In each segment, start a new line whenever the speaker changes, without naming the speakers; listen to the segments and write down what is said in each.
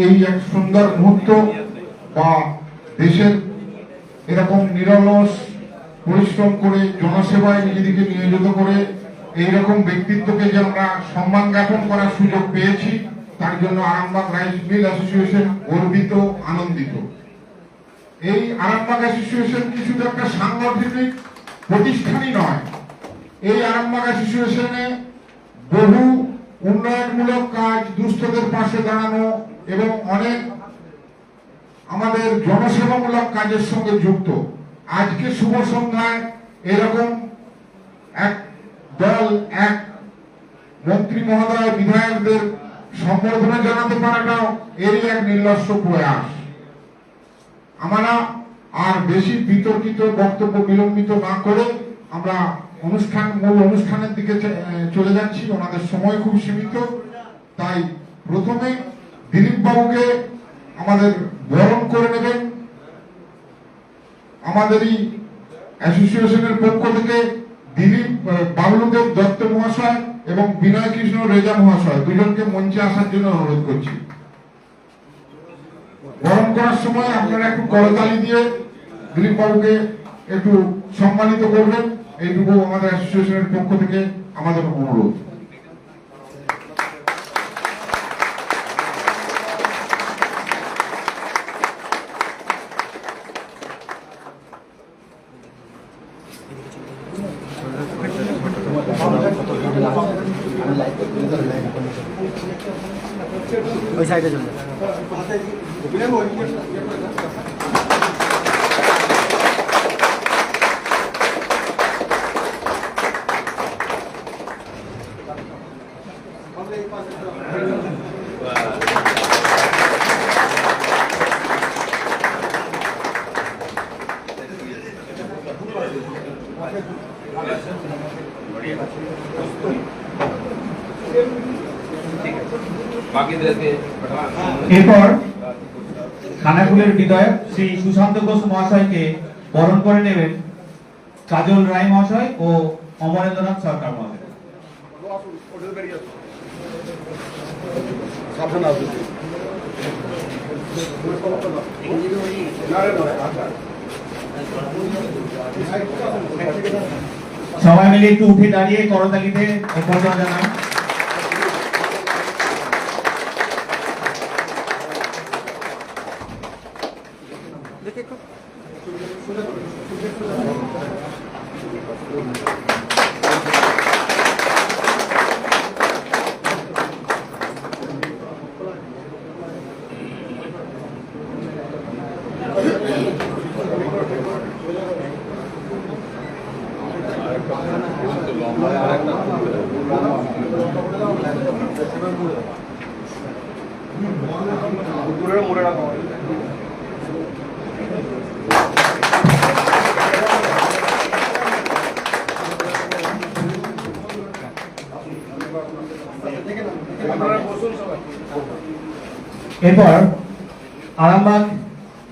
এই এক সুন্দর মুহূর্ত বা দেশের এরকম নিরলস পরিশ্রম করে জনসেবায় নিজেদেরকে নিয়োজিত করে এইরকম ব্যক্তিত্বকে যে আমরা সম্মান জ্ঞাপন করার সুযোগ পেয়েছি, তার জন্য আরামবাগ রাইস মিল অ্যাসোসিয়েশন গর্বিত, আনন্দিত। এই আরামবাগ অ্যাসোসিয়েশন কি শুধু একটা সাংগঠনিক প্রতিষ্ঠানই নয়, এই আরামবাগ অ্যাসোসিয়েশনে বহু উন্নয়নমূলক কাজ, দুস্থদের পাশে দাঁড়ানো এবং অনেক আমাদের জনসেবামূলক কাজের সঙ্গে যুক্ত। আজকে শুভ সন্ধ্যায় এরকম এক দল, এক মন্ত্রী মহোদয়, বিধায়কদের সম্বর্ধনা জানাতে পারাটাও এরই এক নির্লজ্জ প্রয়াস। আমরা আর বেশি বিতর্কিত বক্তব্য বিলম্বিত না করে আমরা মূল অনুষ্ঠানের দিকে চলে যাচ্ছি। ওনাদের সময় খুব সীমিত, তাই প্রথমে দিলীপ বাবুকে আমাদের বরণ করে নেবেন আমাদেরই অ্যাসোসিয়েশনের পক্ষ থেকে দিলীপ বাবলুদেব দত্ত মহাশয় এবং বিনয় কৃষ্ণ রেজা মহাশয় দুজনকে মঞ্চে আসার জন্য অনুরোধ করছি। বরণ করার সময় আপনারা একটু করতালি দিয়ে দিলীপ বাবুকে একটু সম্মানিত করবেন, এইটুকু আমাদের অ্যাসোসিয়েশনের পক্ষ থেকে আমাদের অনুরোধ।
ওই সাইডে চলে
এরপর খানাকুলের বিধায়ক শ্রী সুশান্ত ঘোষ মহাশয়কে বরণ করে নেবেন কাজল রায় মহাশয় ও অমরেন্দ্রনাথ সরকার মহাশয়। সবাই মিলে একটু উঠে দাঁড়িয়ে করতালিতে অভ্যর্থনা জানান। এরপর আরামবাগ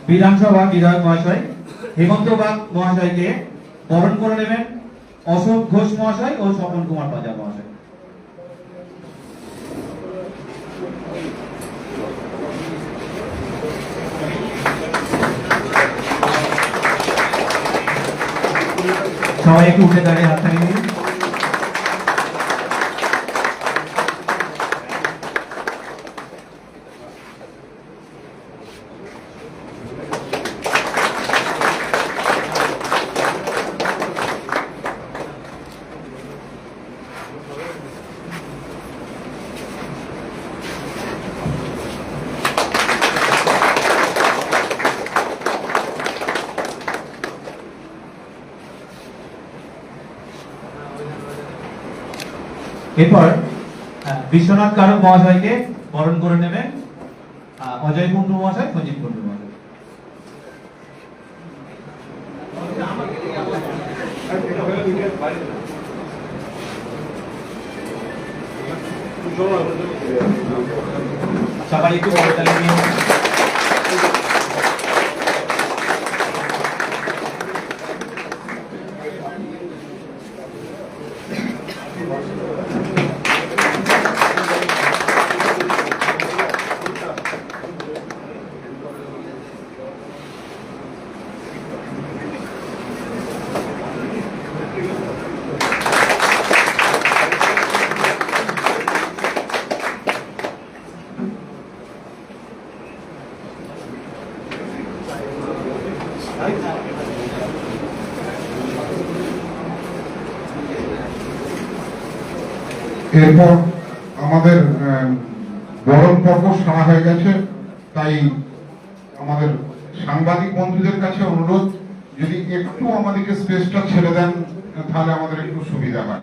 বিধানসভা বিধায়ক মহাশয় হেমন্ত বাগ মহাশয়কে বরণ করে নেবেন অশোক ঘোষ মহাশয় ও স্বপন কুমার পাজা মহাশয়। সবাই একটু উঠে দাঁড়িয়ে হাত তালি দিন। এরপর বিশ্বনাথ কারক মহাশয়কে বরণ করে নেবেন অজয় কুণ্ডু মহাশয়, সঞ্জীব কুণ্ডু মহাশয়। সবাই একটু করতালি দিন।
এরপর আমাদের বরণ পর্ব সারা হয়ে গেছে, তাই আমাদের সাংবাদিক বন্ধুদের কাছে অনুরোধ, যদি একটু আমাদেরকে স্পেসটা ছেড়ে দেন তাহলে আমাদের একটু সুবিধা হয়।